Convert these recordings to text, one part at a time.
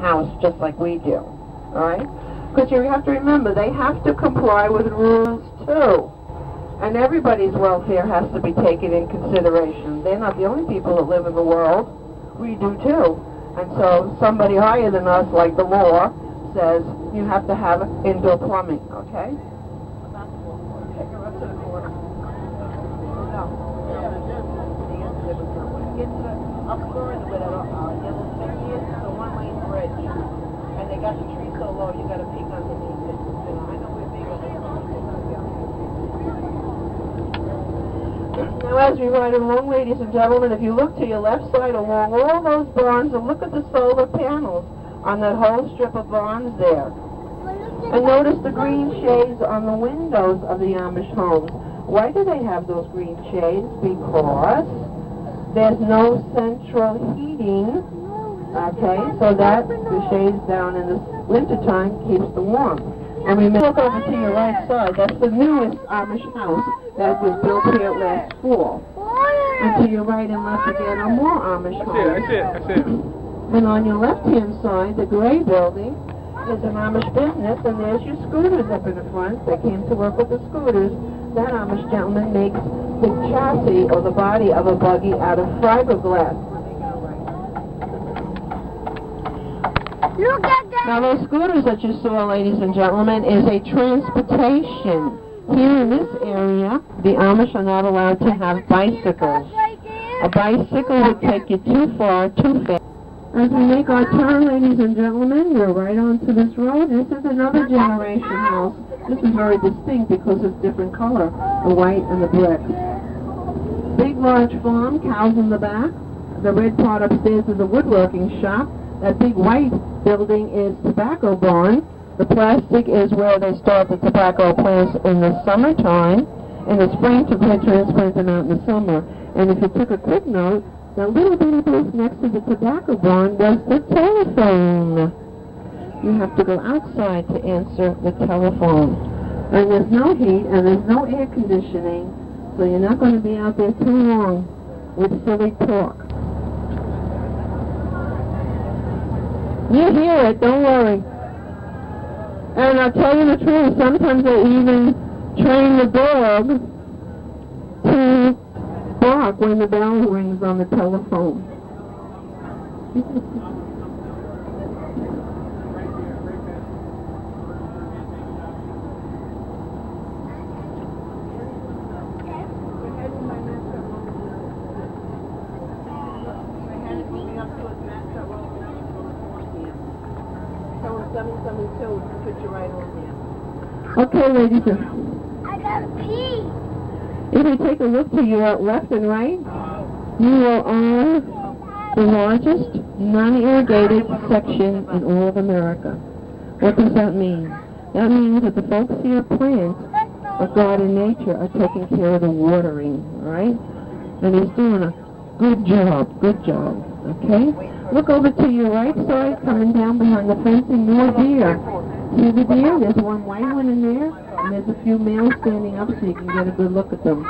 house just like we do. All right? Because you have to remember, they have to comply with rules too. And everybody's welfare has to be taken in consideration. They're not the only people that live in the world. We do too. And so somebody higher than us, like the law, says you have to have indoor plumbing, okay? And they got the tree so low, you got to peek underneath it. I know we're big on it. Now, as we ride along, ladies and gentlemen, if you look to your left side along all those barns and look at the solar panels on that whole strip of barns there. And notice the green shades on the windows of the Amish homes. Why do they have those green shades? Because there's no central heating. Okay, so that the shades down in the wintertime keeps the warm. And remember, look over to your right side. That's the newest Amish house that was built here last fall. And to your right and left again are more Amish homes. I see it. And on your left-hand side, the gray building is an Amish business, and there's your scooters up in the front. They came to work with the scooters. That Amish gentleman makes the chassis or the body of a buggy out of fiberglass. Look at that! Now those scooters that you saw, ladies and gentlemen, is a transportation. Here in this area, the Amish are not allowed to have bicycles. A bicycle would take you too far, too fast. As we make our turn, ladies and gentlemen, we're right onto this road. This is another generation house. This is very distinct because it's different color, the white and the brick. Big, large farm, cows in the back. The red part upstairs is a woodworking shop. That big white building is tobacco barn. The plastic is where they start the tobacco plants in the summertime. In the spring to transplant them out in the summer. And if you took a quick note, that little bitty booth next to the tobacco barn was the telephone. You have to go outside to answer the telephone. And there's no heat and there's no air conditioning, so you're not going to be out there too long with silly talk. You hear it, don't worry. And I'll tell you the truth, sometimes they even train the dog to bark when the bell rings on the telephone. Okay, ladies and I gotta pee. if you take a look to your left and right, you are on the largest non-irrigated section in all of America. What does that mean? That means that the folks here plant, but God and nature are taking care of the watering, right? And he's doing a good job, okay? Look over to your right side, coming down behind the fencing, more deer. See the deer? There's one white one in there, and there's a few males standing up so you can get a good look at them.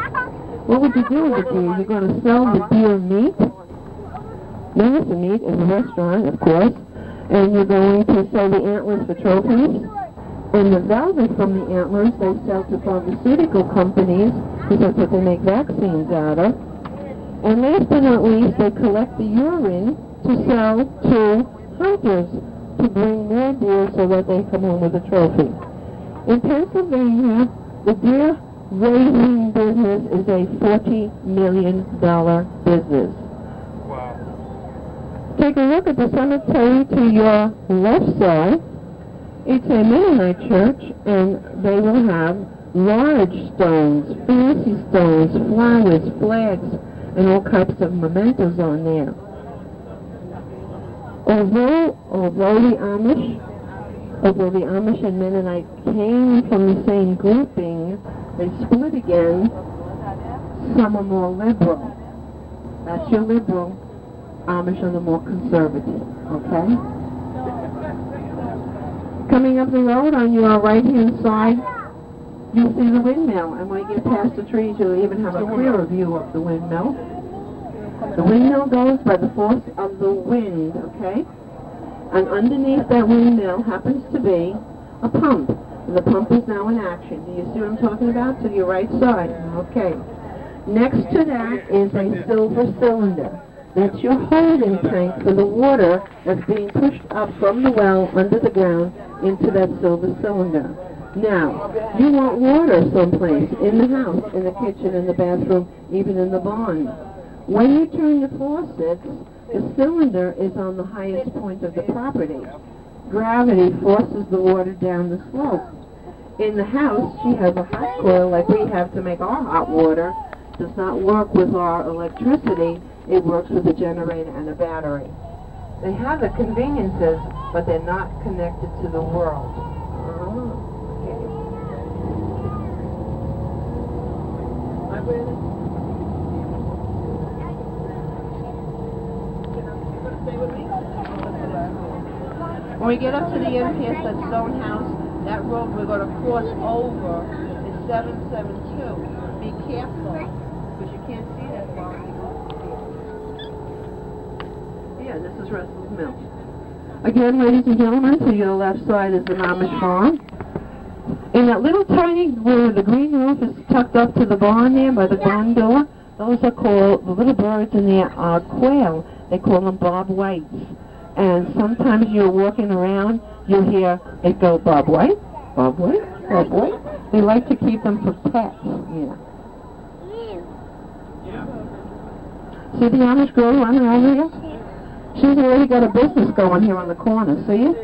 What would you do with the deer? You're going to sell the deer meat? No, the meat is a restaurant, of course, and you're going to sell the antlers for trophies. And the velvet from the antlers they sell to pharmaceutical companies, because that's what they make vaccines out of. And last but not least, they collect the urine to sell to hunters to bring more deer so that they come home with a trophy. In Pennsylvania, the deer raising business is a $40 million business. Wow. Take a look at the cemetery to your left side. It's a Mennonite church, and they will have large stones, fancy stones, flowers, flags, and all types of mementos on there. Although the Amish and Mennonite came from the same grouping, they split again. Some are more liberal. That's your liberal. Amish are the more conservative, okay? Coming up the road on your right-hand side, you'll see the windmill. And when you get past the trees, you'll even have a clearer view of the windmill. The windmill goes by the force of the wind, okay? And underneath that windmill happens to be a pump. And the pump is now in action. Do you see what I'm talking about? To your right side. Okay. Next to that is a silver cylinder. That's your holding tank for the water that's being pushed up from the well under the ground into that silver cylinder. Now, you want water someplace, in the house, in the kitchen, in the bathroom, even in the barn. When you turn the faucets, the cylinder is on the highest point of the property. Gravity forces the water down the slope. In the house, she has a hot coil like we have to make our hot water. Does not work with our electricity. It works with a generator and a battery. They have the conveniences, but they're not connected to the world. When we get up to the MPS, that stone house, that road we're going to cross over is 772. Be careful, because you can't see that far. Yeah, this is Russell's Mill. Again, ladies and gentlemen, to your left side is the Amish farm. In that little tiny, where the green roof is tucked up to the barn there by the barn door, those are called, the little birds in there are quail. They call them bob whites. And sometimes you're walking around, you hear it go, Bob White, Bob White, Bob White. They like to keep them for pets, yeah. See the Amish girl running over here? She's already got a business going here on the corner, see it?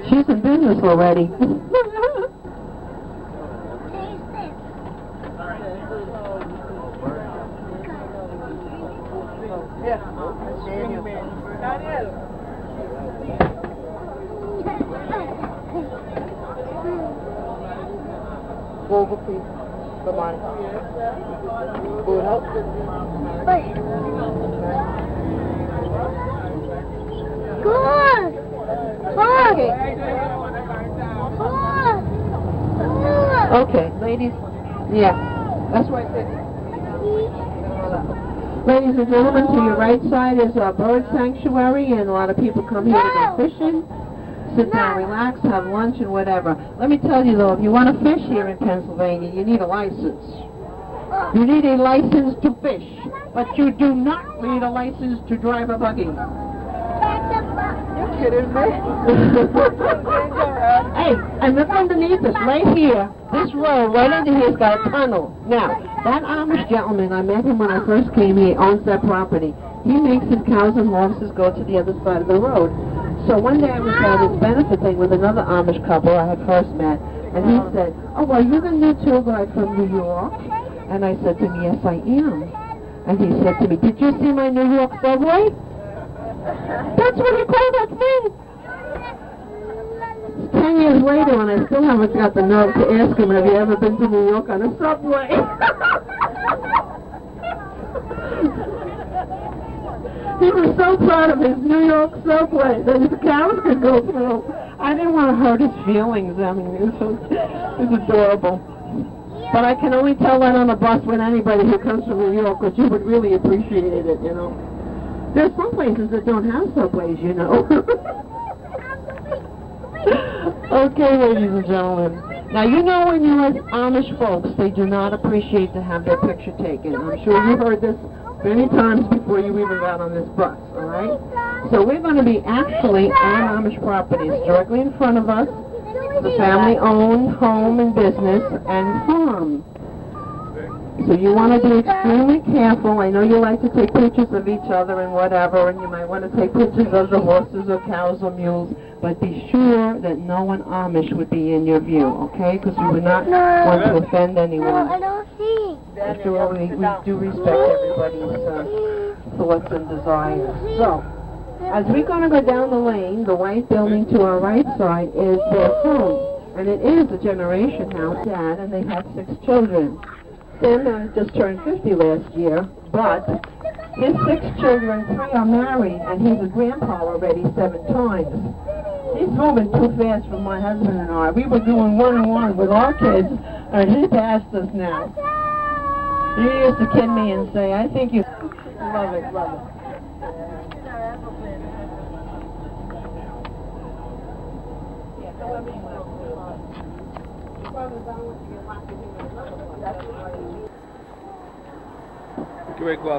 She's in business already. Go over, please. Come on. Food help? Good. Okay, ladies. Yeah, that's right there. Ladies and gentlemen, to your right side is a bird sanctuary, and a lot of people come here to go fishing. Sit down, relax, have lunch, and whatever. Let me tell you, though, if you want to fish here in Pennsylvania, you need a license. You need a license to fish, but you do not need a license to drive a buggy. You're kidding me? Hey, and look underneath us, right here. This road right under here has got a tunnel. Now, that Amish gentleman, I met him when I first came here, owns that property. He makes his cows and horses go to the other side of the road. So one day I was at his benefit thing with another Amish couple I had first met, and he said, "Oh, are you the new tour guide from New York?" And I said to him, "Yes, I am." And he said to me, "Did you see my New York subway?" That's what he called that thing. 10 years later, and I still haven't got the nerve to ask him, have you ever been to New York on a subway? He was so proud of his New York subway that his cows could go through. I didn't want to hurt his feelings. I mean, it was adorable. But I can only tell that on a bus with anybody who comes from New York, because you would really appreciate it, you know. There's some places that don't have subways, you know. Okay, ladies and gentlemen. Now, you know when you're with Amish folks, they do not appreciate to have their picture taken. I'm sure you've heard this many times before you even got on this bus, all right? So we're going to be actually on Amish properties. Directly in front of us, the family-owned home and business and farm. So you want to be extremely careful. I know you like to take pictures of each other and whatever, and you might want to take pictures of the horses or cows or mules, but be sure that no one Amish would be in your view, okay? Because we would not want to offend anyone. I don't see. After all, we do respect everybody's thoughts and desires. So, as we're going to go down the lane, the white building to our right side is their home. And it is a generation house, Dad, and they have 6 children. Sam just turned 50 last year, but his 6 children, 3 are married, and he's a grandpa already 7 times. He's moving too fast for my husband and I. We were doing 1-on-1 with our kids, and he passed us now. He used to kid me and say, "I think you..." Love it, love it. Get ready to go out.